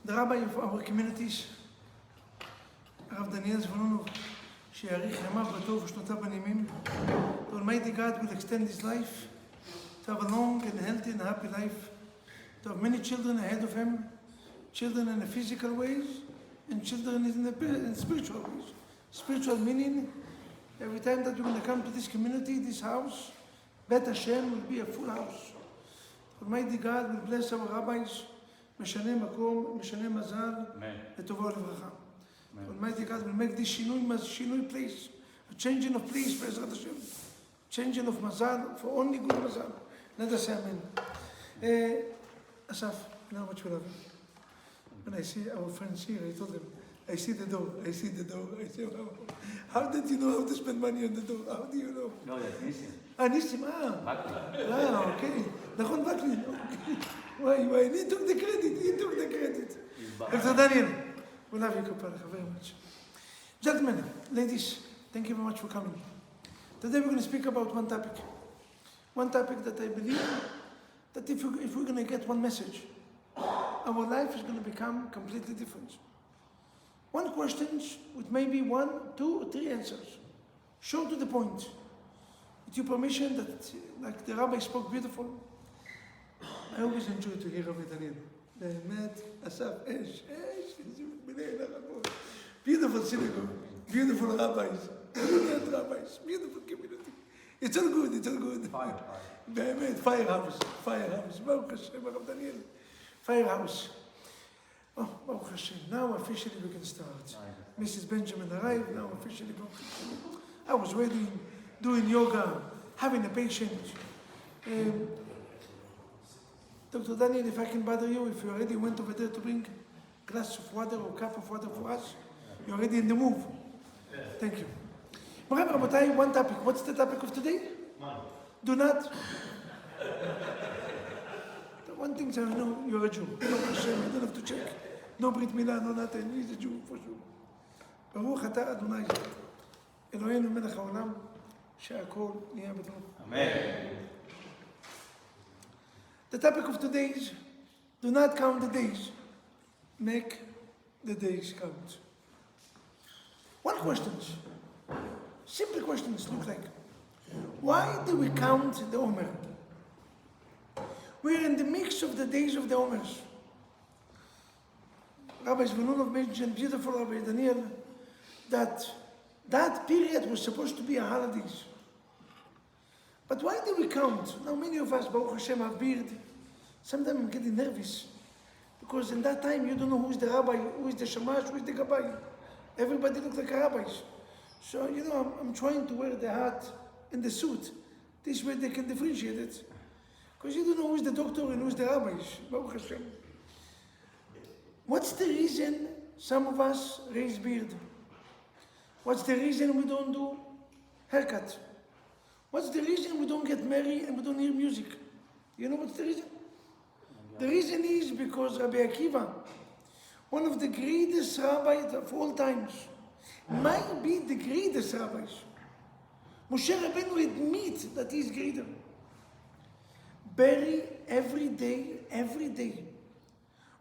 The rabbi of our communities, Rav Daniel Zvanonu, שיאריך ימיו בטוב ושנותיו בנעימים. The Almighty God will extend his life to have a long and healthy and happy life, to have many children ahead of him, children in the physical ways and children in the spiritual ways. Spiritual meaning, every time that you're going to come to this community, this house, Bet Hashem will be a full house. Almighty God will bless our rabbis, משנה מקום, משנה מזל, לטובו ולברכה. Almighty God will make this shinui place, a changing of place, Be'ezrat Hashem, changing of mazal, for only good mazal. Let us say amen. Asaf, you know how much we love you. When I see our friends here, I told them, I see the door. I say, wow. How did you know how to spend money on the door? How do you know? No, that's Nissim. Nissim, okay. נכון, וקנין. וואי, he took the credit. Dr. Daniel, we love you, Kapara, very much. Gentlemen, ladies, thank you very much for coming. Today we're going to speak about one topic. One topic that I believe that if we're going to get one message, our life is going to become completely different. One question with maybe 1, 2, or 3 answers. Short to the point. With your permission, that like the rabbi spoke beautiful. I always enjoy to hear Rabbi Daniel. באמת, אסף, אש, beautiful synagogue, beautiful rabbis, brilliant rabbis, beautiful community. It's all good. באמת, firehouse. Baruch Hashem, Rabbi Daniel. Firehouse. Oh, Baruch Hashem. Now officially we can start. Mrs. Benjamin arrived, now officially Baruch Hashem. I was waiting, doing yoga, having a patient. Dr. Daniel, if I can bother you, if you already went over there to bring a glass of water or cup of water for us, you're already in the move. Thank you. Moray Rabotai, one topic. What's the topic of today? Do not. The one thing I know, you're a Jew. Baruch Hashem, I don't have to check. No Brit Milah, no nothing. He's a Jew for sure. ברוך אתה אדוני, אלוהינו מלך העולם, שהכל נהיה בטוב. Amen. The topic of today is, do not count the days, make the days count. One question, simple questions look like, why do we count the Omer? We're in the mix of the days of the Omers. Rabbi Zvanonu mentioned, beautiful Rabbi Daniel, that period was supposed to be a holidays. But why do we count? Now many of us, Baruch Hashem, have beard. Sometimes I'm getting nervous. Because in that time you don't know who's the rabbi, who is the shamash, who is the gabbai. Everybody looks like rabbis. So, I'm trying to wear the hat and the suit. This way they can differentiate it. Because you don't know who's the doctor and who's the rabbis. Baruch Hashem. What's the reason some of us raise beard? What's the reason we don't do haircut? What's the reason we don't get married and we don't hear music? You know what's the reason? The reason is because Rabbi Akiva, one of the greatest rabbis of all times, might be the greatest rabbis. Moshe Rabbeinu admit that he's greater. Bury every day,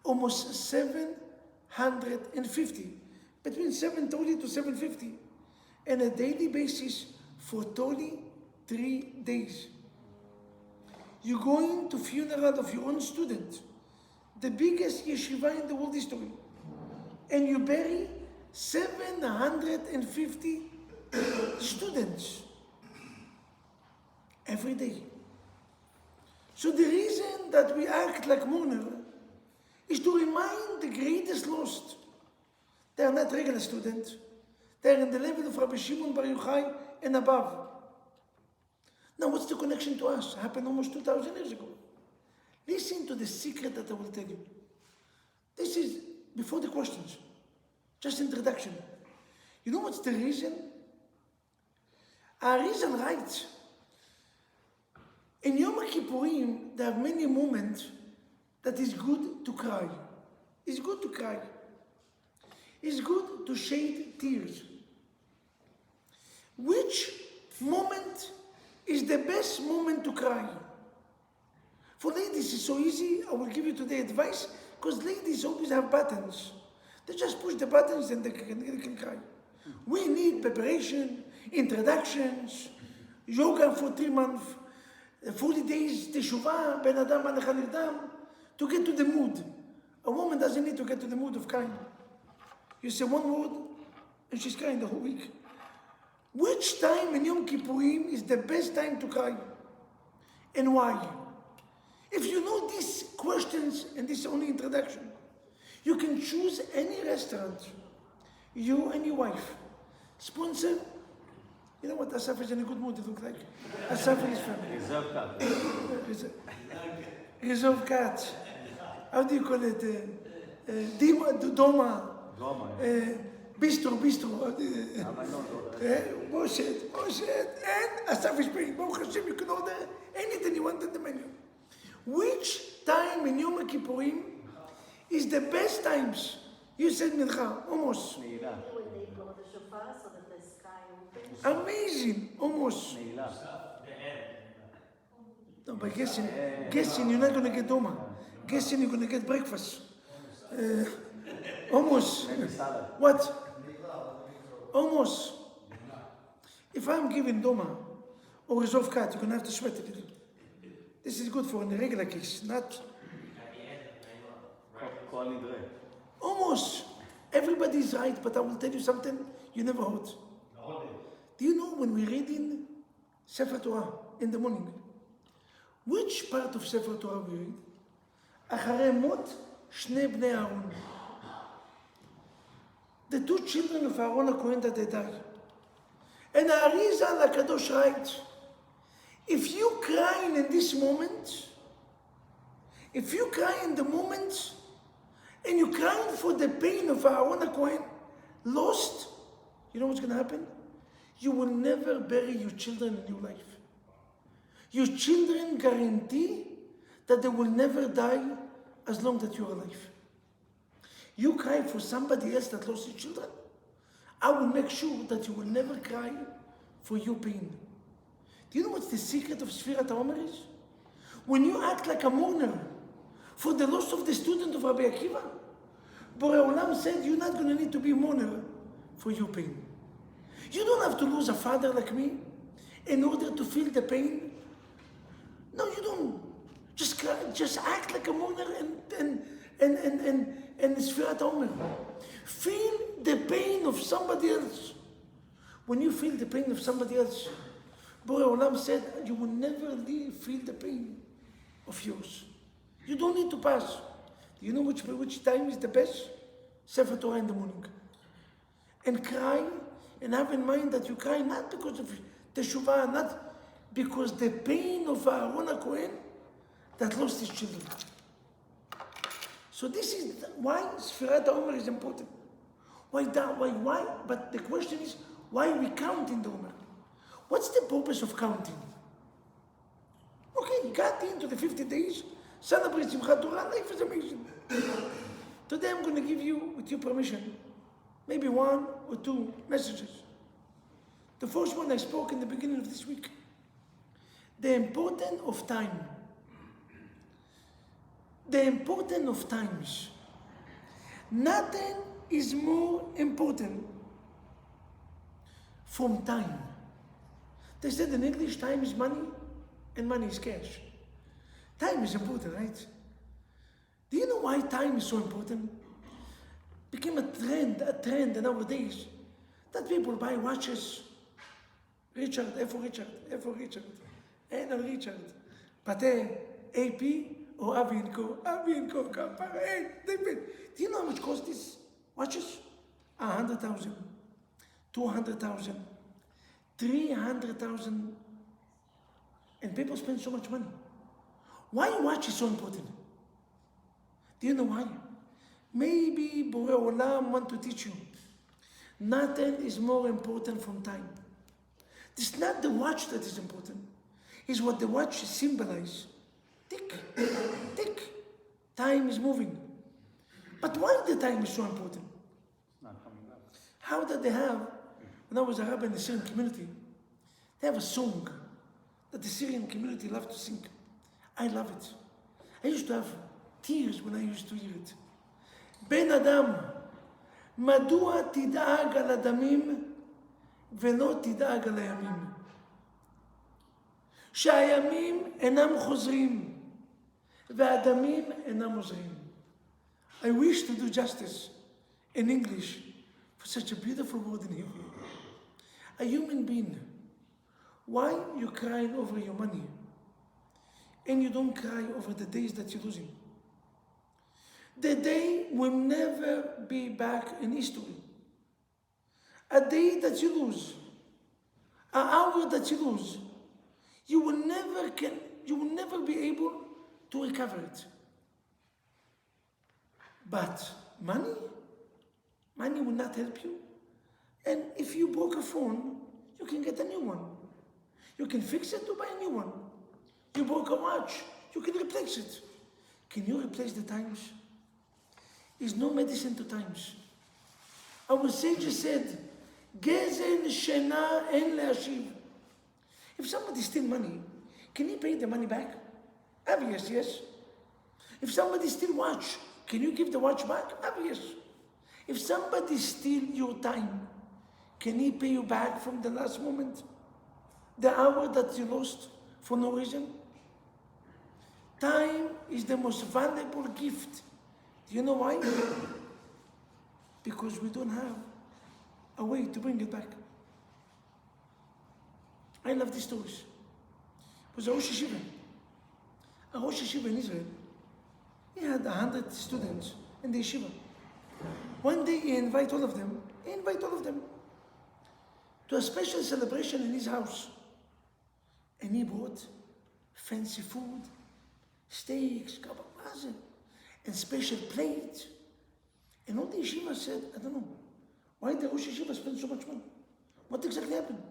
almost 750, between 730 to 750, on a daily basis for 33 days. You're going to funeral of your own student, the biggest yeshiva in the world history, and you bury 750 students every day. So the reason that we act like mourner is to remind the greatest lost. They are not regular students. They are in the level of Rabbi Shimon Bar Yochai and above. Now, what's the connection to us? It happened almost 2,000 years ago. Listen to the secret that I will tell you. This is before the questions, just introduction. You know what's the reason? Our reason writes, in Yom Kippurim, there are many moments that is good to cry. It's good to cry. It's good to shed tears. Which moment is the best moment to cry? For ladies, it's so easy. I will give you today advice. Because ladies always have buttons. They just push the buttons and they can cry. We need preparation, introductions, yoga for 3 months, 40 days, teshuvah, ben adam alecha nirdam, to get to the mood. A woman doesn't need to get to the mood of crying. You say one word, and she's crying the whole week. Which time in Yom Kippurim is the best time to cry? And why? If you know these questions, and this is only introduction, you can choose any restaurant, you and your wife, sponsor. You know what Asaf is in a good mood, it looks like. Asaf and his family. Reserve cat. How do you call it? Doma. Bistro. Moshe. And Asaf is paying. Baruch Hashem, you can order anything you want on the menu. Which time in Yom Kippurim is the best times? You said Mincha, almost. When they blow the shofar so that the sky opens. Amazing, almost. No, but guessing, you're not going to get Doma. Guessing, you're going to get breakfast. Almost. What? Almost. If I'm giving Doma or reserve cat, you're going to have to sweat a little. This is good for in a regular case, not... Almost. Everybody's right, but I will tell you something you never heard. Do you know when we read in Sefer Torah in the morning, which part of Sefer Torah we read? Acharei mot shnei bnei Aaron. The 2 children of Aaron HaKohen that they died. And Arizal HaKadosh writes, if you cry in this moment, if you cry in the moment, and you're crying for the pain of Aaron HaKohen lost, you know what's going to happen? You will never bury your children in your life. Your children guarantee that they will never die as long that you're alive. You cry for somebody else that lost your children, I will make sure that you will never cry for your pain. Do you know what's the secret of Sfirat HaOmer is? When you act like a mourner for the loss of the student of Rabbi Akiva, Borei Olam said you're not going to need to be a mourner for your pain. You don't have to lose a father like me in order to feel the pain. No, you don't. Just cry, just act like a mourner and Sfirat HaOmer. Feel the pain of somebody else. When you feel the pain of somebody else, Borei Olam said you will never feel the pain of yours. You don't need to pass. Do you know which time is the best? Sefer Torah in the morning. And cry, and have in mind that you cry not because of teshuvah, not because the pain of Aaron HaKohen that lost his children. So this is why Sfirat HaOmer is important. Why? But the question is, why we count in the Omer? What's the purpose of counting? Okay, you got into the 50 days, celebrate Simchat Torah, life is amazing. Today I'm going to give you, with your permission, maybe 1 or 2 messages. The first one I spoke in the beginning of this week. The importance of time. The importance of times. Nothing is more important from time. They said in English, time is money and money is cash. Time is important, right? Do you know why time is so important? Became a trend nowadays that people buy watches. Richard, F for Richard, N or Richard. Patek, AP, or Avi & Co. Kapara, hey, David. Do you know how much cost these watches? 100,000, 200,000, 300,000. And people spend so much money. Why watch is so important? Do you know why? Maybe Borei Olam want to teach you. Nothing is more important from time. It's not the watch that is important. It's what the watch symbolizes. Tick, tick. Time is moving. But why the time is so important? Not coming back. How did they have, when I was a rabbi in the Syrian community, they have a song that the Syrian community love to sing. I love it. I used to have tears when I used to hear it. Ben Adam, מדוע תדאג על הדמים ולא תדאג על הימים? שהימים אינם חוזרים והדמים אינם עוזרים. I wish to do justice in English for such a beautiful word in Hebrew. A human being, why you crying over your money and you don't cry over the days that you're losing? The day will never be back in history. A day that you lose, an hour that you lose, you will never be able to recover it. But money will not help you. And if you broke a phone, you can get a new one. You can fix it to buy a new one. You broke a watch, you can replace it. Can you replace the times? Is no medicine to times. Our sages said, Gezel shena en le'ashiv. If somebody steals money, can he pay the money back? Obvious, yes. If somebody steals watch, can you give the watch back? Obvious. If somebody steals your time, can he pay you back from the last moment? The hour that you lost for no reason? Time is the most valuable gift. Do you know why? Because we don't have a way to bring it back. I love these stories. It was a Rosh Yeshiva. A Rosh Yeshiva in Israel. He had 100 students in the yeshiva. One day he invited all of them to a special celebration in his house. And he brought fancy food, steaks, kabbalah, and special plates. And all the yeshiva said, I don't know, why the Rosh Yeshiva spent so much money? What exactly happened?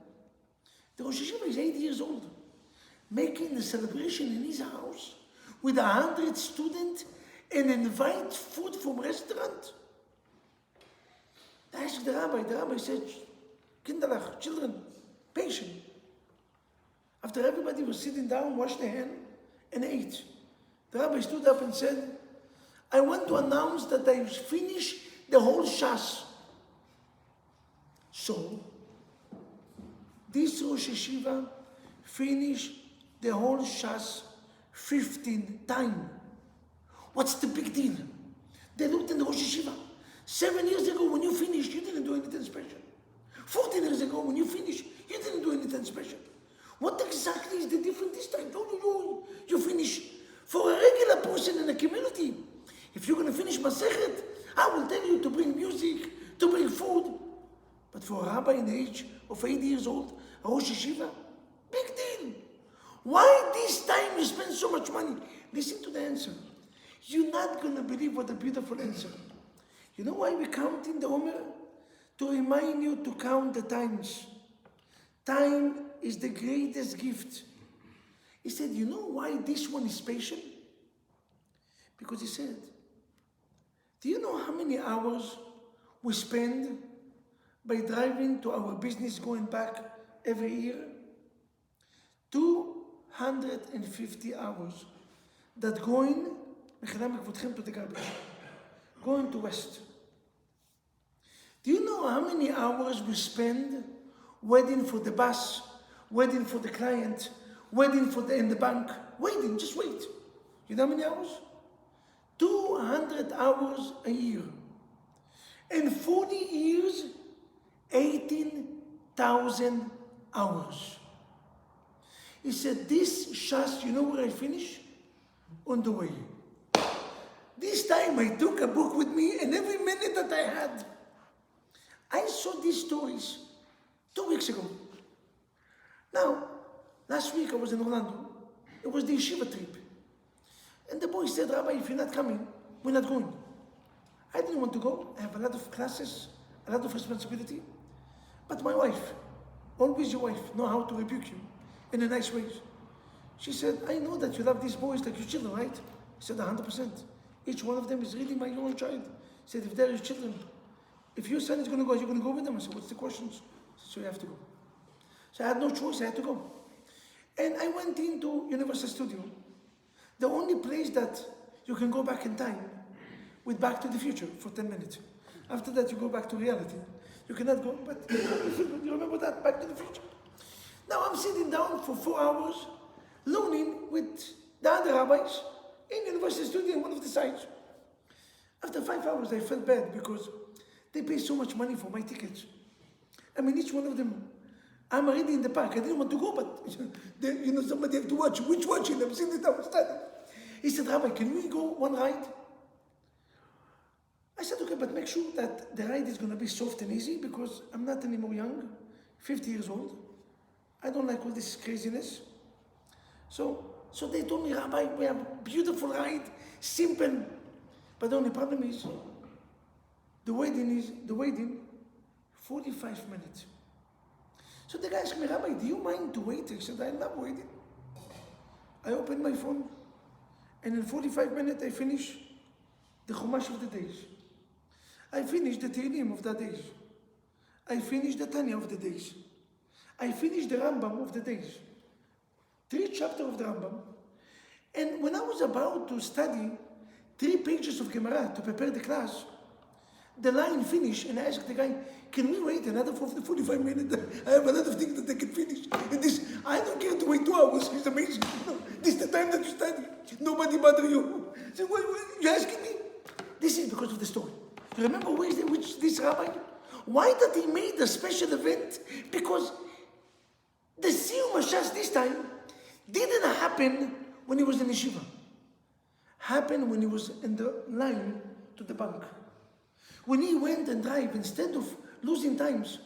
The Rosh Yeshiva is 80 years old, making a celebration in his house with 100 students and invite food from restaurant. I asked the rabbi said, Kinderlach, children, patient. After everybody was sitting down, washed their hand, and ate, the rabbi stood up and said, I want to announce that I finished the whole Shas. So, this Rosh Yeshiva finished the whole Shas 15 times. What's the big deal? They looked in the Rosh Yeshiva. 7 years ago when you finished, you didn't do anything special. 14 years ago when you finished, you didn't do anything special. What exactly is the difference this time? You finish. For a regular person in a community, if you're going to finish Masechet, I will tell you to bring music, to bring food. But for a rabbi in the age of 80 years old, a Rosh Yeshiva, big deal. Why this time you spend so much money? Listen to the answer. You're not going to believe what a beautiful answer. You know why we count in the Omer? To remind you to count the times. Time is the greatest gift. He said, you know why this one is special? Because he said, do you know how many hours we spend by driving to our business going back every year? 250 hours. That going to the garbage. Going to West. Do you know how many hours we spend waiting for the bus, waiting for the client, waiting in the bank, waiting, just wait. You know how many hours? 200 hours a year. In 40 years, 18,000 hours. He said, this Shas, you know where I finish? On the way. This time I took a book with me, and every minute that I had, I saw these stories 2 weeks ago. Now, last week I was in Orlando. It was the yeshiva trip. And the boy said, Rabbi, if you're not coming, we're not going. I didn't want to go. I have a lot of classes, a lot of responsibility. But my wife, always your wife, know how to rebuke you in a nice way. She said, I know that you love these boys like your children, right? I said, 100%. Each one of them is really my own child. He said, if they're your children, if your son is going to go, you're going to go with them? I said, what's the questions? So you have to go. So I had no choice, I had to go. And I went into Universal Studio, the only place that You can go back in time with Back to the Future for 10 minutes. After that, you go back to reality. You cannot go, but you remember that, Back to the Future. Now I'm sitting down for 4 hours, learning with the other rabbis in university studio in one of the sites. After 5 hours, I felt bad because they pay so much money for my tickets. I mean, each one of them, I'm already in the park. I didn't want to go, but somebody have to watch. Which watching? I'm sitting down studying. He said, Rabbi, can we go one ride? I said, okay, but make sure that the ride is going to be soft and easy because I'm not anymore young, 50 years old. I don't like all this craziness. So they told me, Rabbi, we have a beautiful ride, simple. But the only problem is, the waiting, 45 minutes. So the guy asked me, Rabbi, do you mind to wait? I said, I love waiting. I opened my phone, and in 45 minutes I finish the Chumash of the days. I finished the Tehillim of the days. I finished the Tanya of the days. I finished the Rambam of the days. 3 chapters of the Rambam. And when I was about to study 3 pages of Gemara to prepare the class, the line finished, and I asked the guy, can we wait another 45 minutes? I have a lot of things that I can finish. And this, I don't care to wait 2 hours. It's amazing. This is the time that you study. Nobody bother you. So what you're asking me? This is because of the story. You remember which this rabbi? Why that he made a special event? Because the Siyum Hashas this time didn't happen when he was in yeshiva. Happened when he was in the line to the bank. When he went and drive, instead of losing times,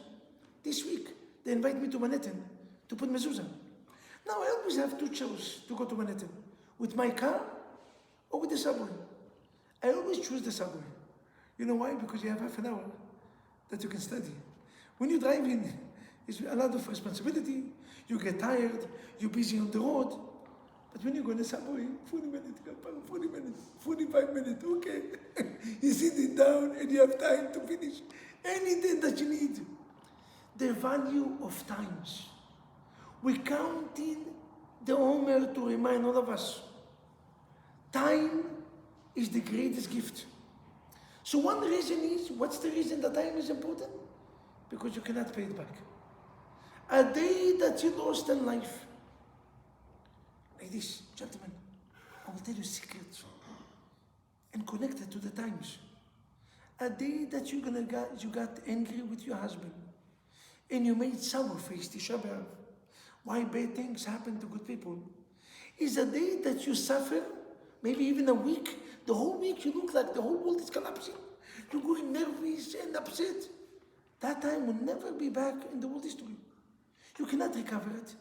this week, they invite me to Manhattan to put mezuzah. Now, I always have 2 choices to go to Manhattan, with my car or with the subway. I always choose the subway. You know why? Because you have half an hour that you can study. When you drive in, it's a lot of responsibility, you get tired, you're busy on the road. But when you go in the subway, 40 minutes, 40 minutes, 45 minutes, okay. You're sitting down and you have time to finish anything that you need. The value of times. We're counting the Omer to remind all of us. Time is the greatest gift. So one reason is, what's the reason that time is important? Because you cannot pay it back. A day that you lost in life. Ladies, gentlemen, I will tell you secrets and connect it to the times. A day that you got angry with your husband and you made sour face, Tisha B'Av. Why bad things happen to good people? Is a day that you suffer, maybe even a week. The whole week you look like the whole world is collapsing. You're going nervous and upset. That time will never be back in the world history. You cannot recover it.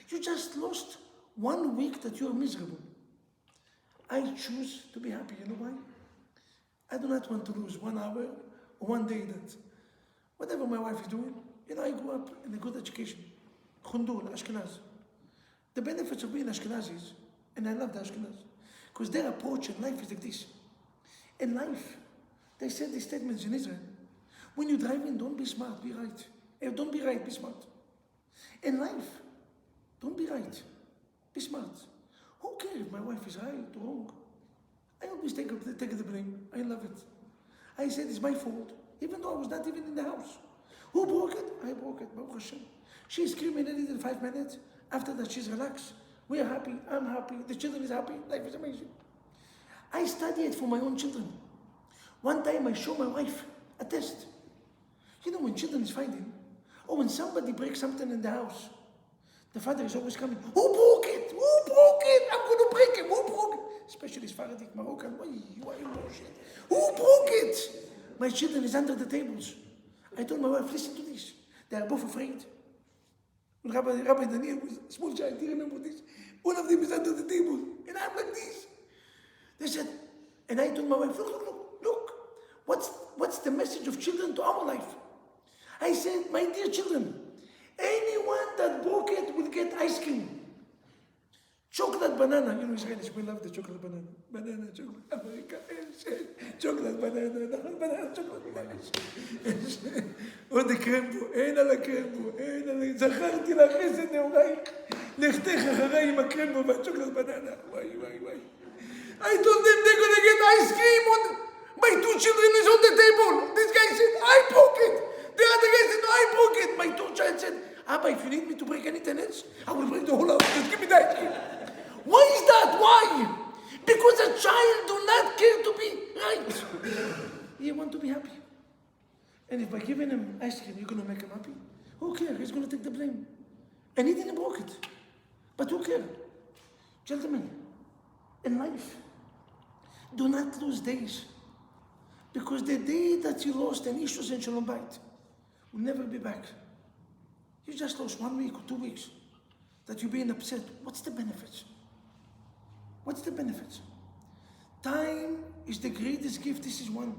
You just lost 1 week that you are miserable. I choose to be happy. You know why? I do not want to lose 1 hour or 1 day that whatever my wife is doing. I grew up in a good education. Khundul, Ashkenaz. The benefits of being Ashkenazis, and I love the Ashkenaz, because their approach in life is like this. In life, they said these statements in Israel. When you drive in, don't be smart, be right. Don't be right, be smart. In life, don't be right, be smart. Who cares if my wife is right or wrong? I always take the blame. I love it. I said it's my fault, even though I was not even in the house. Who broke it? I broke it, Baruch Hashem. She's screaming at it in 5 minutes. After that, she's relaxed. We are happy, I'm happy, the children is happy, life is amazing. I study it for my own children. One time I show my wife a test. When children is fighting, or when somebody breaks something in the house, the father is always coming, who broke it? Who broke it? I'm going to break it. Who broke it? Especially Sephardic, Moroccan, why you bullshit? Who broke it? My children is under the tables. I told my wife, listen to this. They are both afraid. Rabbi Daniel was a small child, do you remember this? One of them is under the table, and I'm like this. They said, and I told my wife, look. What's the message of children to our life? I said, my dear children, anyone that broke it will get ice cream. Chocolate banana. Israelis, we love the chocolate banana. Banana, chocolate, America, chocolate banana, chocolate banana. עוד הקרמבו, אין על הקרמבו, זכרתי לך חסד נעורייך, לכתך אחריי עם הקרמבו והצ'וקלט בננה. וואי. I told them they're going to get ice cream. My 2 children is on the table. This guy said, I broke it. The other guy said, no, I broke it. My 2 child said, Abba, if you need me to break anything else, I will break the whole house. Just give me the ice cream. Why is that? Why? Because a child do not care to be right. He want to be happy. And if by giving him ice cream, you're going to make him happy, who cares? He's going to take the blame. And he didn't broke it. But who cares? Gentlemen, in life, do not lose days. Because the day that you lost an issues in Shalom Bayit will never be back. You just lost 1 week or 2 weeks that you're being upset. What's the benefits? What's the benefits? Time is the greatest gift. This is one.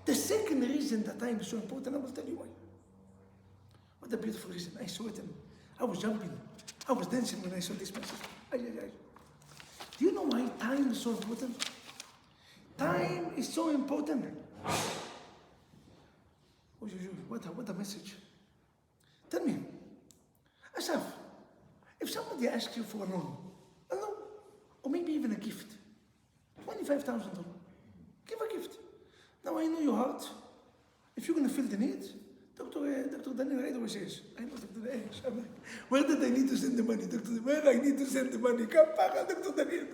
The second reason that time is so important, I will tell you why. What a beautiful reason. I saw it and I was jumping. I was dancing when I saw this message. Do you know why time is so important? Time is so important. What a message. Tell me, Asaf, if somebody asks you for a loan, or maybe even a gift, $25,000, give a gift. Now I know your heart. If you're going to feel the need, Dr. Daniel right always says, I know Dr. Daniel, where did I need to send the money, Dr. Where I need to send the money? Dr. Daniel,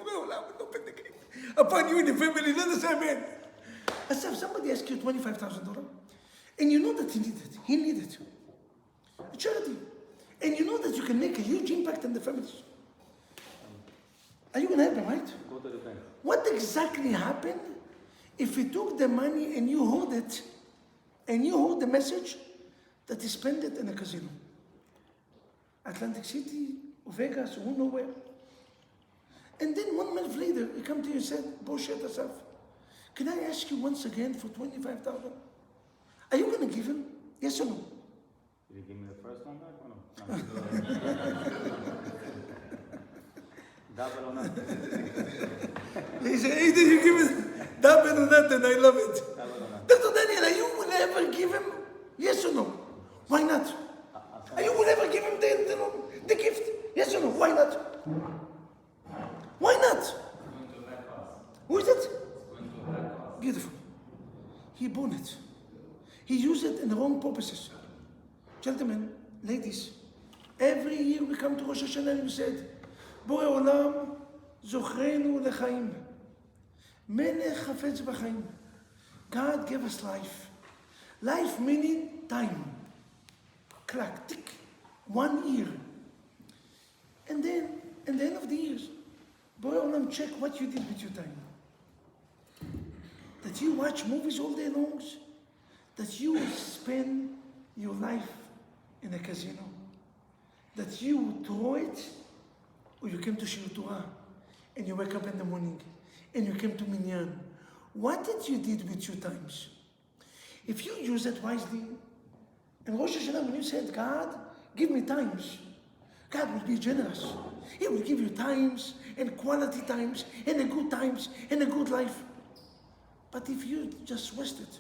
open the gate. Upon you and the family, let us amen. Asaf, somebody asks you $25,000, and you know that he needed it. He needed it. A charity. And you know that you can make a huge impact on the families. Are you going to help him, right? Go to the bank. What exactly happened if he took the money and you hold it, and you hold the message that he spent it in a casino? Atlantic City, or Vegas, or who knows where. And then 1 month later, he come to you and said, bullshit, Asaf, can I ask you once again for $25,000? Are you going to give him? Yes or no? Did you give me the first one back or no? Double or nothing. He said, hey, did you give it double or nothing? I love it. Double or nothing. Dr. Daniel, are you will ever give him? Yes or no? Why not? Are you will ever give him the gift? Yes or no? Why not? Why not? Who is it? Beautiful. He bought it. He used it in the wrong purposes. Gentlemen, ladies, every year we come to Rosh Hashanah and we said, Borei Olam, Zochrenu Lechaim. Melech Chafetz B'chaim. God gave us life. Life meaning time. Clock, tick, 1 year. And then, at the end of the years, Borei Olam check what you did with your time. That you watch movies all day long. That you spend your life in a casino. That you throw it, or you came to Shir Torah, and you wake up in the morning, and you came to Minyan. What did you did with your times? If you use it wisely, in Rosh Hashanah, when you said, God, give me times, God will be generous. He will give you times, and quality times, and a good times, and a good life. But if you just waste it,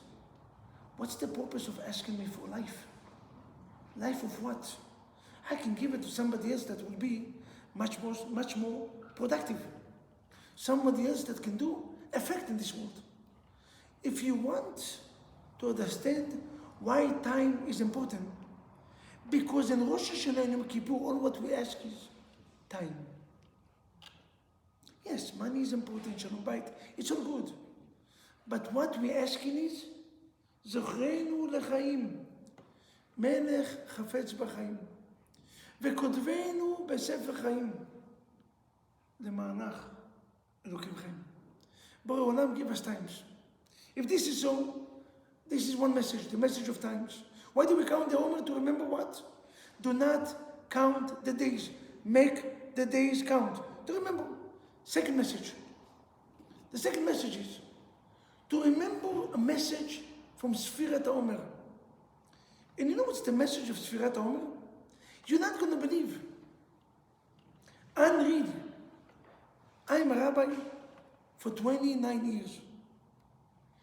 what's the purpose of asking me for life? Life of what? I can give it to somebody else that will be much more productive. Somebody else that can do effect in this world. If you want to understand why time is important, because in Rosh Hashanah and Yom Kippur, all what we ask is time. Yes, money is important, Shalom Bayit, it's all good. But what we're asking is, Zochrenu Lechaim, Melech Chafetz B'chaim, V'kodvenu B'sefer Chaim, L'ma'anach Elokim Chaim. Borei Olam give us times. If this is so, this is one message, the message of times. Why do we count the Omer? To remember what? Do not count the days. Make the days count. To remember. Second message. The second message is to remember a message from Sfirat Omer. And you know what's the message of Sfirat Omer? You're not going to believe. Read. I'm a rabbi for 29 years.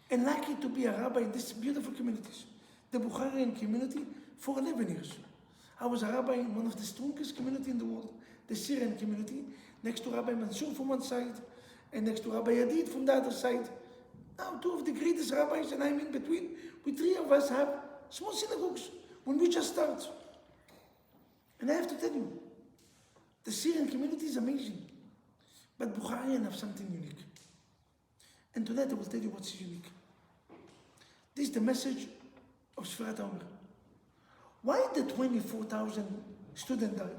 And lucky to be a rabbi in these beautiful communities. The Bukharian community for 11 years. I was a rabbi in one of the strongest communities in the world, the Syrian community, next to Rabbi Mansour from one side, and next to Rabbi Yadid from the other side. Now, two of the greatest rabbis, and I'm in between. We three of us have small synagogues when we just start. And I have to tell you, the Syrian community is amazing. But Bukharian have something unique. And tonight I will tell you what's unique. This is the message of Sfirat Omer. Why did 24,000 students die?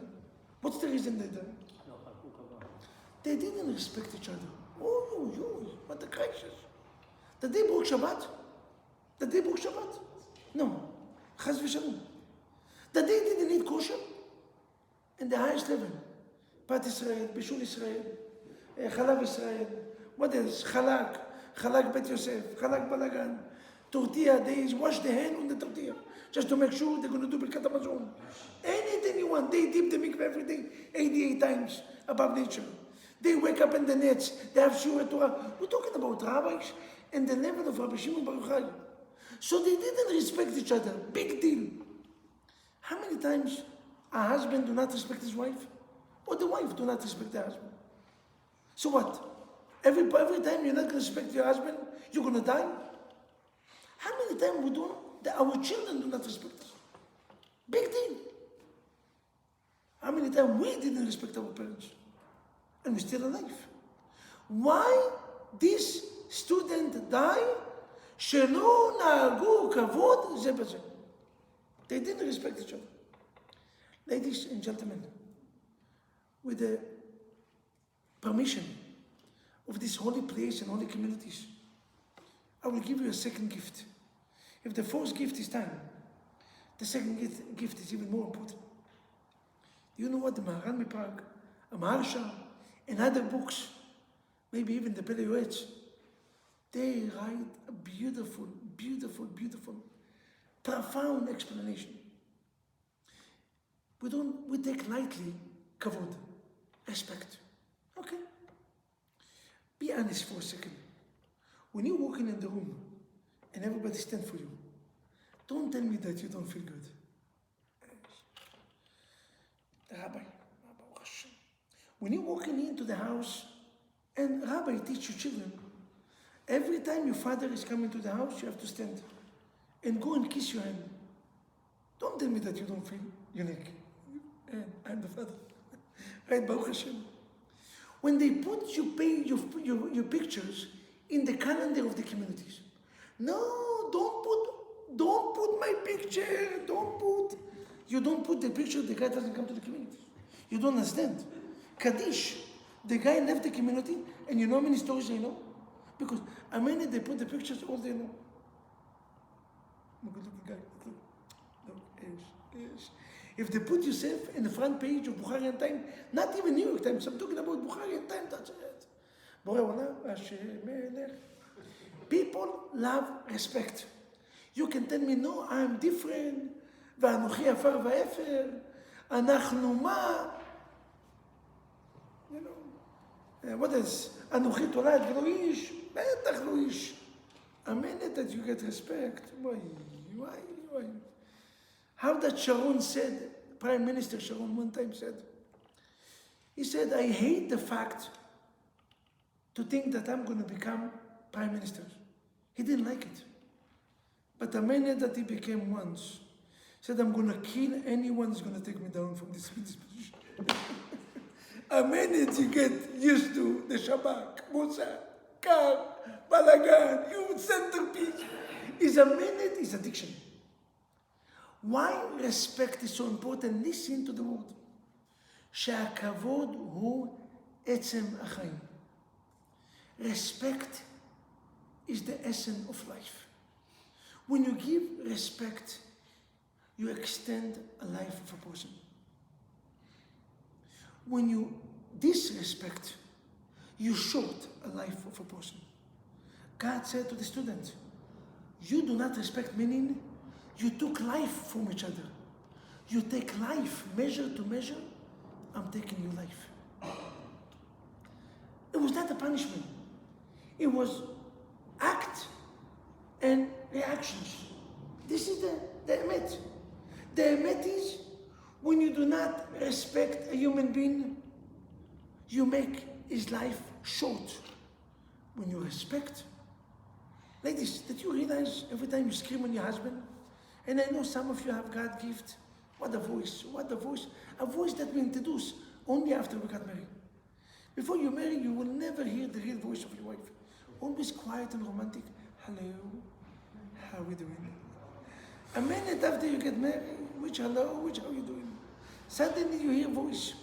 What's the reason they died? They didn't respect each other. Oh, what a crisis. Did they broke Shabbat? Did they broke Shabbat? No. Chaz v'shalom. That they didn't eat kosher? In the highest level. Pat Israel, Bishul Israel, Chalav Israel, what else? Chalak Bet Yosef, Chalak Balagan, tortilla, they wash the hand on the tortilla, just to make sure they're going to do Birkat HaMazon. Anything you want, they dip the mikveh every day, 88 times above nature. They wake up in the nets, they have Shura Torah. We're talking about rabbis and the level of Rabbi Shimon Bar Yochai. So they didn't respect each other, big deal. How many times a husband do not respect his wife? Or the wife do not respect the husband? So what? Every time you're not going to respect your husband, you're going to die? How many times we do that our children do not respect us? Big deal. How many times we didn't respect our parents? And we're still alive. Why this student die? שלא נהגו כבוד זה בזה. They didn't respect each other. Ladies and gentlemen, with the permission of this holy place and holy communities, I will give you a second gift. If the first gift is time, the second gift is even more important. Do you know what the Maharan Mipag, a Maharsha, and other books, maybe even the Pele Yoetz, they write a beautiful, profound explanation. We take lightly kavod, respect. Okay? Be honest for a second. When you're walking in the room and everybody stands for you, don't tell me that you don't feel good. The Rabbi, when you're walking into the house and Rabbi teach your children, every time your father is coming to the house, you have to stand and go and kiss your hand. Don't tell me that you don't feel unique. And I'm the father. Right, Baruch Hashem. When they put your pictures in the calendar of the communities, no, don't put my picture. You don't put the picture, the guy doesn't come to the community. You don't understand. Kaddish, the guy left the community, and you know how many stories they know? Because a minute they put the pictures, all they know. Look at the guy. Look, yes. If they put yourself in the front page of Bukharian Time, not even New York Times, I'm talking about Bukharian Time, that's it. People love respect. You can tell me, no, I'm different, ואנוכי עפר ואפר, אנחנו מה? You know, what is, אנוכי תולד ולא איש? בטח לא איש. A minute that you get respect, why? How that Sharon said, Prime Minister Sharon one time said, he said, I hate the fact to think that I'm going to become Prime Minister. He didn't like it. But the minute that he became once, said, I'm going to kill anyone who's going to take me down from this position. A minute you get used to the Shabak, Mossad, Kar, Balagan, you centerpiece. Is a minute, is addiction. Why respect is so important? Listen to the word. שהכבוד הוא עצם החיים. Respect is the essence of life. When you give respect, you extend a life of a person. When you disrespect, you short a life of a person. God said to the student, you do not respect, meaning you took life from each other. You take life, measure to measure, I'm taking your life. It was not a punishment. It was act and reactions. This is the emet. The emet is when you do not respect a human being, you make his life short. when you respect. Ladies, did you realize every time you scream on your husband? And I know some of you have God gift. What a voice, what a voice. A voice that we introduce only after we got married. Before you marry, you will never hear the real voice of your wife. Always quiet and romantic. Hello, how are we doing? A minute after you get married, which hello, which how are you doing? Suddenly you hear voice.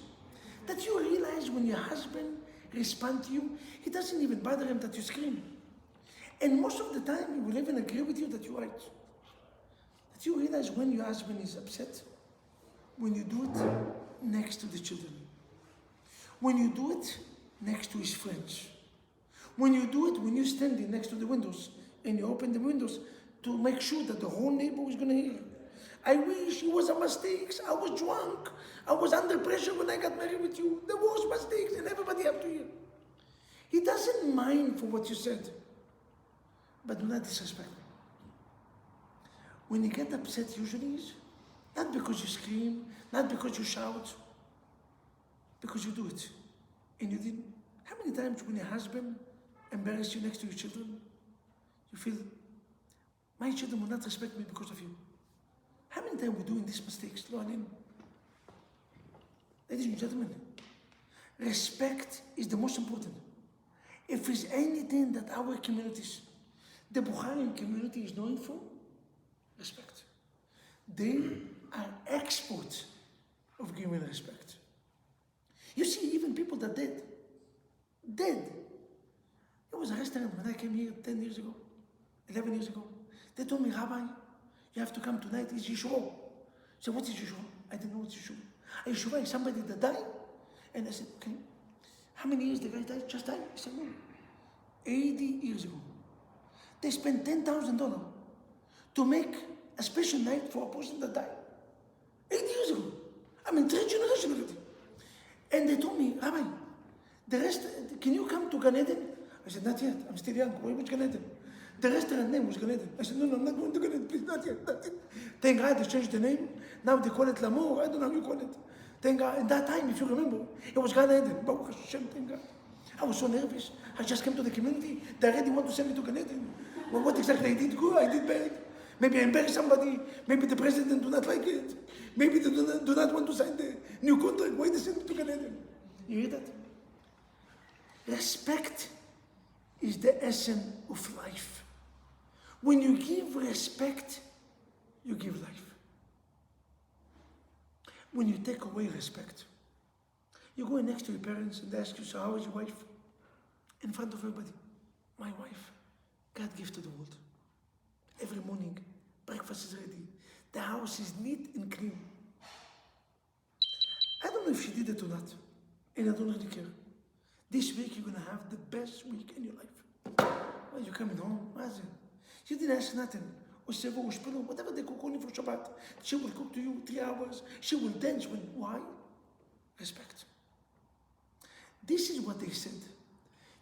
That you realize when your husband responds to you, it doesn't even bother him that you scream. And most of the time, he will even agree with you that you're right. That you realize when your husband is upset, when you do it next to the children. When you do it next to his friends. When you do it when you're standing next to the windows and you open the windows to make sure that the whole neighbor is going to hear. I wish it was a mistake. I was drunk. I was under pressure when I got married with you. There was mistakes and everybody have to hear. He doesn't mind for what you said. But do not disrespect me. When you get upset, usually is not because you scream, not because you shout, because you do it. And you didn't. How many times when your husband embarrasses you next to your children, you feel, my children will not respect me because of you? How many times we're doing these mistakes? Ladies and gentlemen, respect is the most important. If there's anything that our communities, the Bukharian community is known for, respect. They are experts of giving respect. You see, even people that dead. There was a restaurant when I came here 10 years ago, 11 years ago. They told me, Rabbi, you have to come tonight, it's Yeshua. I said, what is Yeshua? I didn't know what's Yeshua. Yeshua is somebody that died? And I said, okay. How many years the guy died? Just died? He said, no. 80 years ago. They spent $10,000 to make a special night for a person that died. 80 years ago. I mean, 3 generations already. And they told me, Rabbi, the rest, can you come to Gan Eden? I said, not yet. I'm still young. Which Gan Eden? The restaurant name was Gan Eden. I said, no, I'm not going to Gan Eden. Please, not yet. Thank God they changed the name. Now they call it L'Amour. I don't know how you call it. Thank God. In that time, if you remember, it was Gan Eden. Baruch Hashem, thank God. I was so nervous. I just came to the community. They already want to send me to Gan Eden. Well, what exactly I did good? I did bad. Maybe I embarrassed somebody. Maybe the president do not like it. Maybe they do not want to sign the new contract. Why they send me to Gan Eden? You hear that? Respect is the essence of life. When you give respect, you give life. When you take away respect, you go next to your parents and they ask you, so how is your wife? In front of everybody. My wife, God gave to the world. Every morning, breakfast is ready. The house is neat and clean. I don't know if she did it or not, and I don't really care. This week you're gonna have the best week in your life. Well, you're coming home, you didn't ask nothing. Whatever they cook only for Shabbat. She will cook to you 3 hours. She will dance with. Why? Respect. This is what they said.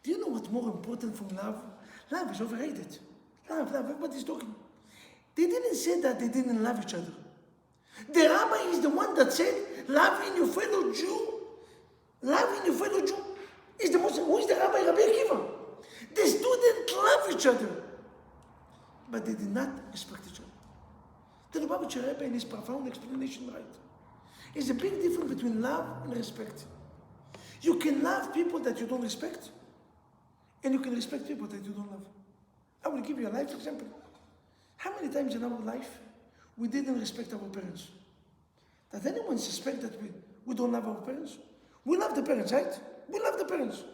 Do you know what's more important from love? Love is overrated. Love, everybody's talking. They didn't say that they didn't love each other. The rabbi is the one that said, love in your fellow Jew. Love in your fellow Jew is the most. Who is the rabbi? Rabbi Akiva. The students love each other, but they did not respect each other. The Lubavitcher Rebbe in his profound explanation right. There's a big difference between love and respect. You can love people that you don't respect, and you can respect people that you don't love. I will give you a life example. How many times in our life we didn't respect our parents? Does anyone suspect that we don't love our parents? We love the parents, right? We love the parents.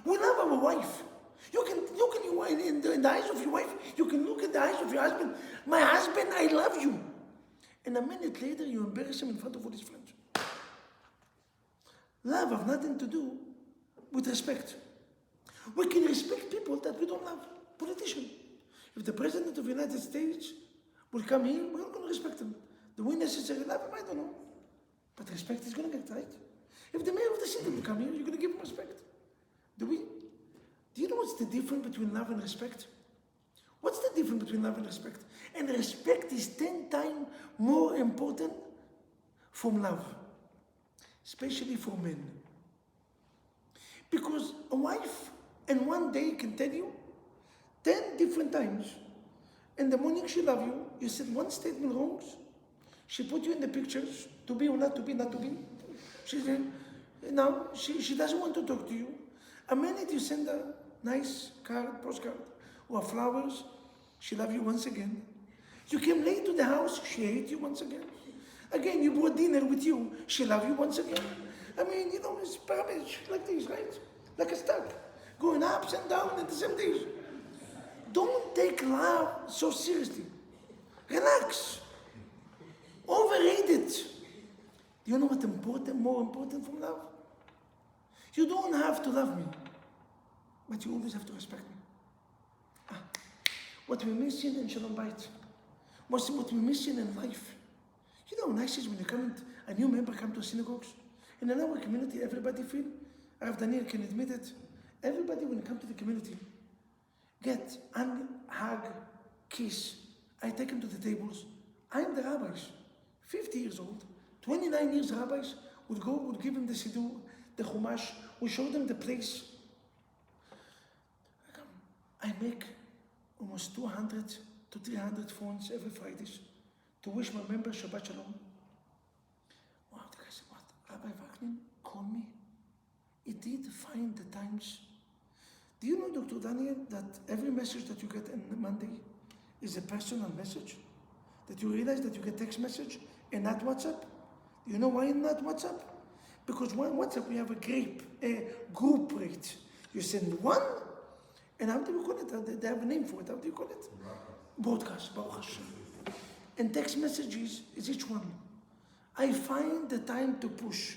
We love our wife. You can look in the eyes of your wife. You can look in the eyes of your husband. My husband, I love you. And a minute later, you embarrass him in front of all his friends. Love has nothing to do with respect. We can respect people that we don't love. Politicians. If the President of the United States will come here, we're not going to respect him. Do we necessarily love him? I don't know. But respect is going to get right. If the mayor of the city will come here, you're going to give him respect. Do you know what's the difference between love and respect? What's the difference between love and respect? And respect is 10 times more important from love, especially for men. Because a wife And one day can tell you 10 different times. In the morning she love you. You said one statement wrong. She put you in the pictures, to be or not to be, not to be. She said, now she doesn't want to talk to you. A minute you send a nice card, postcard, or flowers, she love you once again. You came late to the house, she hate you once again. Again, you brought dinner with you, she love you once again. I mean, it's pyramid like this, right? Like a stack, going ups and down at the same days. Don't take love so seriously. Relax. Overrated. Do you know what's more important from love? You don't have to love me, but you always have to respect me. What we're missing in Shalom Bayit, what we're missing in life. You know how nice it is when you come, a new member come to synagogues. In our community, everybody feel, Rav Daniel can admit it, everybody when you come to the community, get hug, kiss. I take them to the tables. I'm the rabbis, 50 years old, 29 years rabbis, would give them the siddur, the chumash, would show them the place. I make almost 200 to 300 phones every Fridays to wish my members Shabbat Shalom. Wow, the guy said, what? Rabbi Vaknin called me. He did find the times. Do you know, Dr. Daniel, that every message that you get on Monday is a personal message? That you realize that you get text message and not WhatsApp? Do you know why not WhatsApp? Because on WhatsApp we have a group rate. You send one, and how do you call it? They have a name for it. How do you call it? Broadcast. Baruch Hashem. And text messages is each one. I find the time to push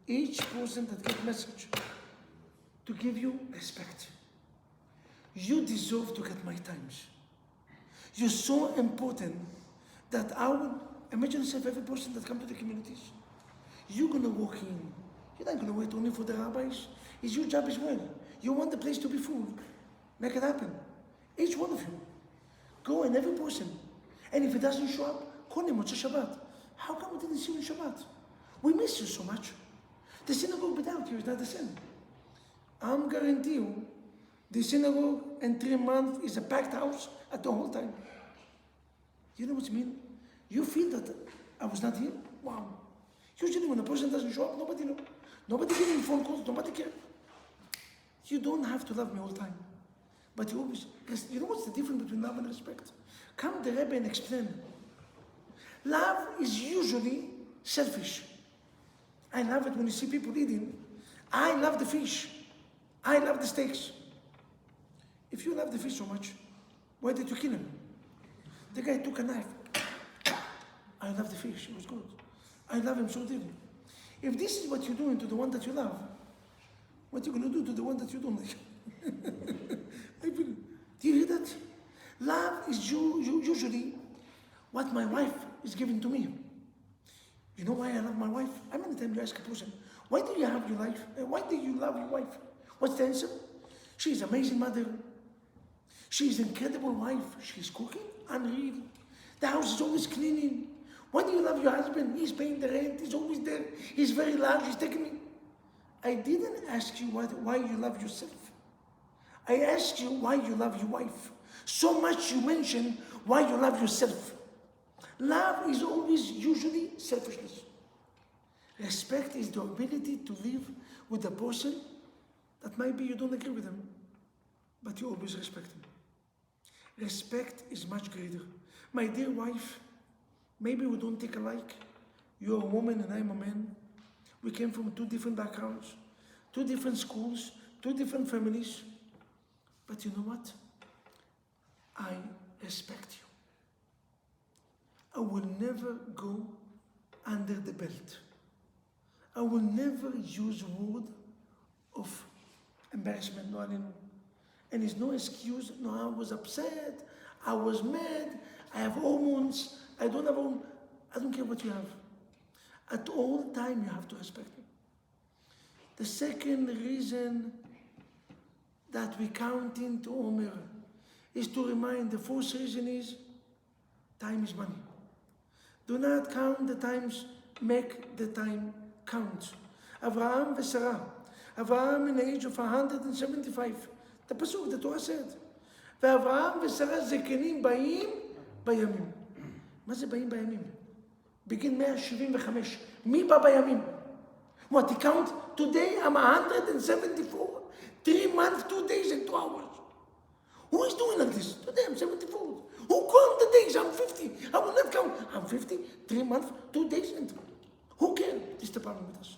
each person that get message to give you respect. You deserve to get my times. You're so important that I would imagine yourself every person that come to the communities. You're gonna walk in. You're not gonna wait only for the rabbis. It's your job as well. You want the place to be full. Make it happen. Each one of you. Go and every person. And if it doesn't show up, call him on Shabbat. How come we didn't see you in Shabbat? We miss you so much. The synagogue without you is not the same. I'm guarantee you, the synagogue in 3 months is a packed house at the whole time. You know what I mean? You feel that I was not here? Wow. Usually when a person doesn't show up, nobody knows. Nobody giving phone calls, nobody cares. You don't have to love me all the time. But you always, you know what's the difference between love and respect? Come the Rebbe and explain. Love is usually selfish. I love it when you see people eating. I love the fish. I love the steaks. If you love the fish so much, why did you kill him? The guy took a knife. I love the fish, it was good. I love him so dearly. If this is what you're doing to the one that you love, what are you going to do to the one that you don't like? Do you hear that? Love is usually what my wife is giving to me. You know why I love my wife? How many times you ask a person, why do you have your life? Why do you love your wife? What's the answer? She's an amazing mother. She's an incredible wife. She's cooking, unreal. The house is always cleaning. Why do you love your husband? He's paying the rent. He's always there. He's very large. He's taking me. I didn't ask you why you love yourself. I asked you why you love your wife. So much you mention why you love yourself. Love is always usually selfishness. Respect is the ability to live with a person that maybe you don't agree with him, but you always respect him. Respect is much greater. My dear wife, maybe we don't think alike. You're a woman and I'm a man. We came from 2 different backgrounds, 2 different schools, 2 different families. But you know what? I respect you. I will never go under the belt. I will never use word of embarrassment, no, anymore. And it's no excuse, no, I was upset, I was mad, I have hormones, I don't have hormones. I don't care what you have. At all time, you have to respect me. The second reason that we count into Omer is to remind, the first reason is, time is money. Do not count the times, make the time count. Avraham and Sarah. Avraham in the age of 175. The pasuk, the Torah said. ואברהם ושרה זקנים באים בימים. מה זה באים בימים? בגיל 175. מי בא בימים? What, he count? Today I'm 174. 3 months, 2 days and 2 hours. Who is doing like this? Today I'm 74. Who count the days? I'm 50. I will not count. I'm 50, 3 months, 2 days and... Who cares? This is the problem with us.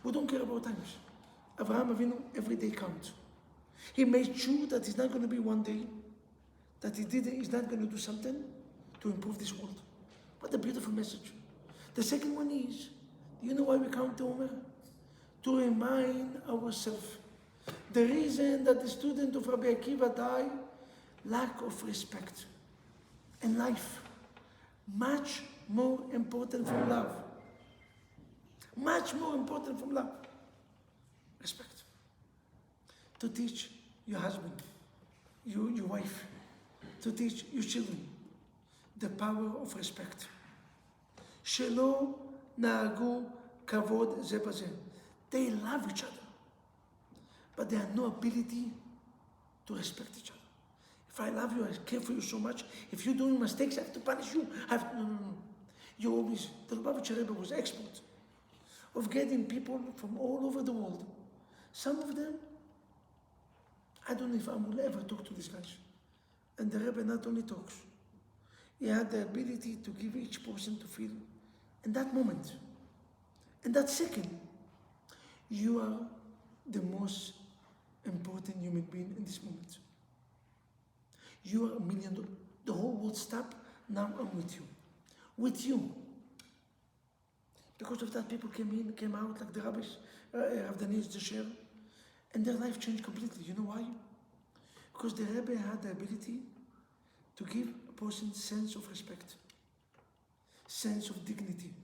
We don't care about times. Avraham Avinu, every day counts. He made sure that it's not going to be one day, that he's not going to do something to improve this world. What a beautiful message. The second one is, you know why we count the Omer? To remind ourselves. The reason that the student of Rabbi Akiva died, lack of respect. And life, much more important from love. Much more important from love. Respect. To teach your husband, your wife, to teach your children the power of respect. שלא נהגו כבוד זה בזה. They love each other, but they have no ability to respect each other. If I love you, I care for you so much. If you're doing mistakes, I have to punish you. No. You always, the Lubavitcher Rebbe was expert of getting people from all over the world. Some of them, I don't know if I will ever talk to these guys. And the Rebbe not only talks, he had the ability to give each person to feel in that moment, in that second, you are the most important human being in this moment. You are $1 million. The whole world stop. Now I'm with you. With you. Because of that, people came out like the rabbis, Rav Daniel Zesher, and their life changed completely. You know why? Because the Rebbe had the ability to give a person sense of respect, sense of dignity,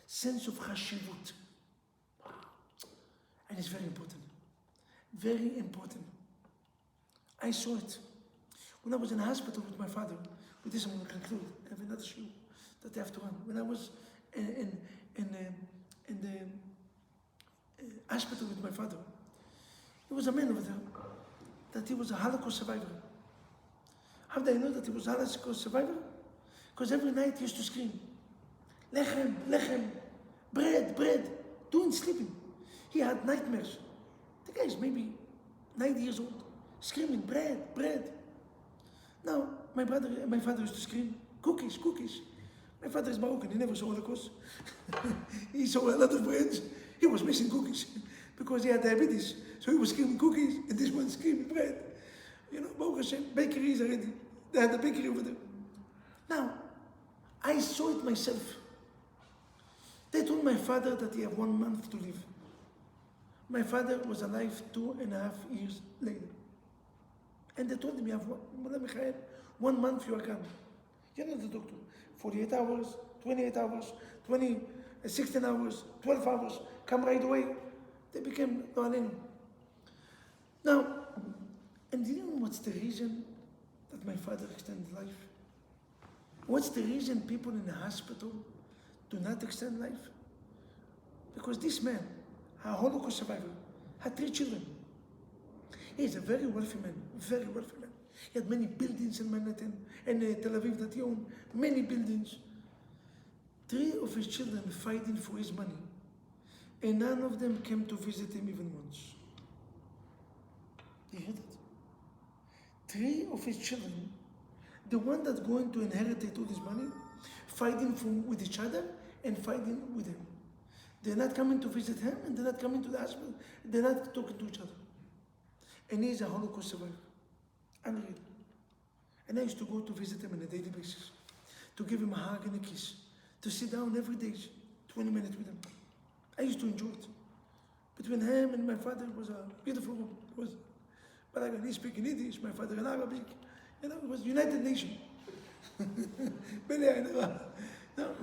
sense of chashivut. And it's very important. Very important. I saw it. When I was in the hospital with my father, with this I'm going to conclude. I have another shoe that I have to run. When I was in the hospital with my father, there was a man over there that he was a Holocaust survivor. How did I know that he was a Holocaust survivor? Because every night he used to scream, lechem, lechem, bread, bread, doing sleeping. He had nightmares. The guy is maybe 90 years old, screaming, bread, bread. Now, my father used to scream, cookies, cookies. My father is Moroccan, he never saw Holocaust. He saw a lot of breads. He was missing cookies because he had diabetes. So he was screaming cookies, and this one screaming bread. You know, Baruch Hashem, bakery is already. They had a bakery over there. Now, I saw it myself. They told my father that he had 1 month to live. My father was alive 2.5 years later. And they told him, you have 1 month you are gone. You know the doctor, 48 hours, 28 hours, 16 hours, 12 hours, come right away. They became Noalim. Now, and do you know what's the reason that my father extended life? What's the reason people in the hospital do not extend life? Because this man, a Holocaust survivor, had 3 children. He's a very wealthy man, very wealthy man. He had many buildings in Manhattan and Tel Aviv that he owned, many buildings. 3 of his children fighting for his money, and none of them came to visit him even once. You hear that? 3 of his children, the one that's going to inherit all this money, fighting with each other and fighting with him. They're not coming to visit him, and they're not coming to the hospital. They're not talking to each other. And he's a Holocaust survivor. Unreal. And I used to go to visit him on a daily basis, to give him a hug and a kiss, to sit down every day, 20 minutes with him. I used to enjoy it. Between him and my father was a beautiful room. It was, but he speak in Yiddish, my father in Arabic. You know, it was United Nation. No.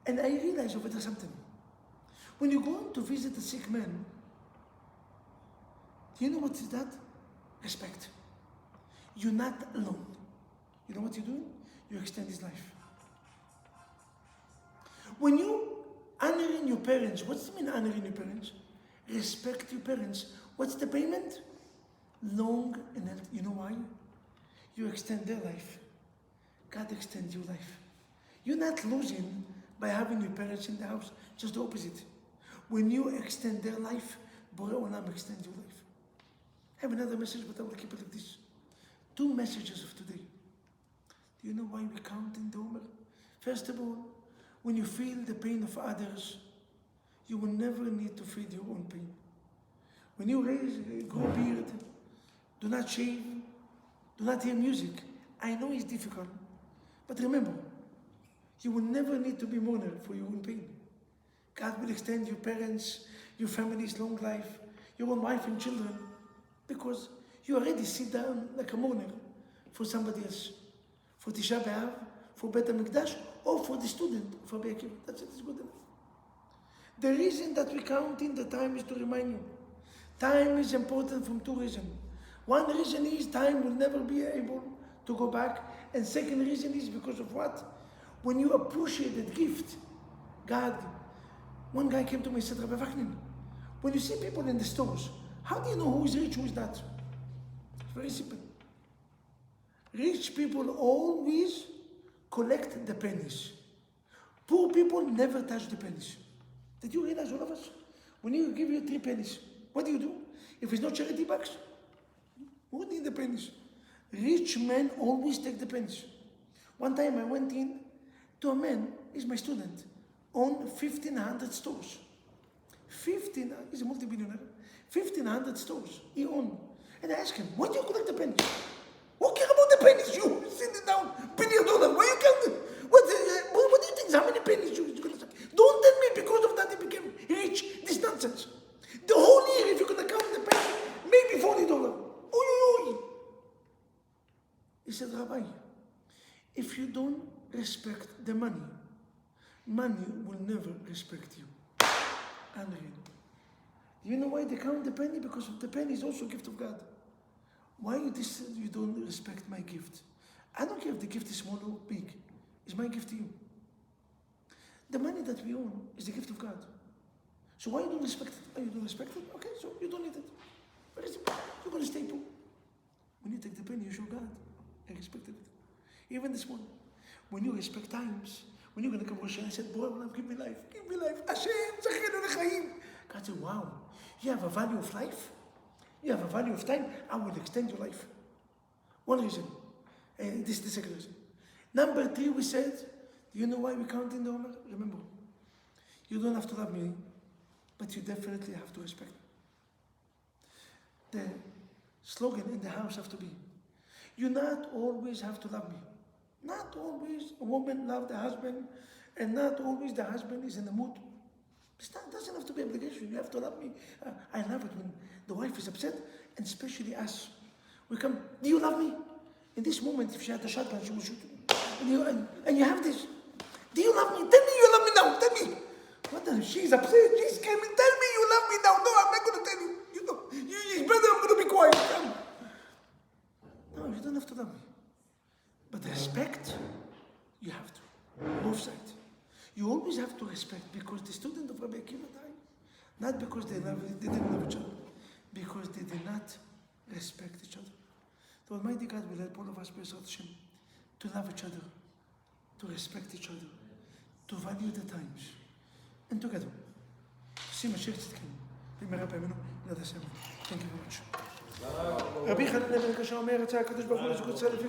And I realized over there something. When you go to visit a sick man, do you know what is that? Respect. You're not alone. You know what you're doing? You extend his life. When you Honoring your parents. What's the mean honoring your parents? Respect your parents. What's the payment? Long and healthy. You know why? You extend their life. God extends your life. You're not losing by having your parents in the house. Just the opposite. When you extend their life, Borei Olam extends your life. I have another message, but I will keep it like this. 2 messages of today. Do you know why we count in the Omer? First of all, when you feel the pain of others, you will never need to feel your own pain. When you grow a beard, do not shave, do not hear music. I know it's difficult, but remember, you will never need to be mourner for your own pain. God will extend your parents, your family's long life, your own wife and children, because you already sit down like a mourner for somebody else, for Tisha B'Av, for Bet HaMikdash, or for the student, for Rabbi Akiva. That's it, it's good enough. The reason that we count in the time is to remind you. Time is important from 2 reasons. One reason is time will never be able to go back. And second reason is because of what? When you appreciate that gift, God, one guy came to me and said, Rabbi Vaknin, when you see people in the stores, how do you know who is rich, who is not? It's very simple. Rich people always collect the pennies. Poor people never touch the pennies. Did you realize, all of us? When you give you 3 pennies, what do? If it's not charity box, who need the pennies? Rich men always take the pennies. One time I went in to a man, he's my student, own 1,500 stores. He's a multi-billionaire. 1,500 stores he owned. And I asked him, why do you collect the pennies? Who care about the pennies? You sit it down, penny a dollar. Why you count it? What do you think? How many pennies you're going to say? Don't tell me because of that he became rich. This nonsense. The whole year, if you're going to count the pennies, maybe $40. Oy. He said, Rabbi, if you don't respect the money, money will never respect you. Unreal. You know why they count the penny? Because the penny is also a gift of God. Why you don't respect my gift? I don't care if the gift is small or big. It's my gift to you. The money that we own is the gift of God. So why you don't respect it? Oh, you don't respect it? Okay, so you don't need it. Very simple. You're going to stay poor. When you take the penny, you show God. I respected it. Even this morning. When you respect times, when you're going to come Rosh Hashanah, I said, boy, give me life. Give me life. Hashem, zachenu lechaim. God said, wow, you have a value of life? You have a value of time? I will extend your life. One reason. And this is the second reason. Number 3, we said, do you know why we count in the Omer? Remember, you don't have to love me, but you definitely have to respect me. The slogan in the house have to be, you not always have to love me. Not always a woman loves the husband, and not always the husband is in the mood. It doesn't have to be obligation. You have to love me. I love it when the wife is upset, and especially us. We come, do you love me? In this moment, if she had a shotgun, she will shoot you. And you have this. Do you love me? Tell me you love me now. Tell me. What the? She's upset. She's screaming. Tell me you love me now. No, I'm not going to tell you. You know, it's better I'm going to be quiet. Come. No, you don't have to love me. But respect, you have to. Both sides. You always have to respect, because the student of Rabbi Akiva died. Not because they didn't love each other. Because they did not respect each other. The Almighty God will help all of us, B'ezrat Hashem, to love each other, to respect each other, to value the times, and together. See Mashiach Tzidkenu. Thank you very much. רבי חנן בן הקשה אומר, רצה הקדוש ברוך הוא לזכות ישראל לפי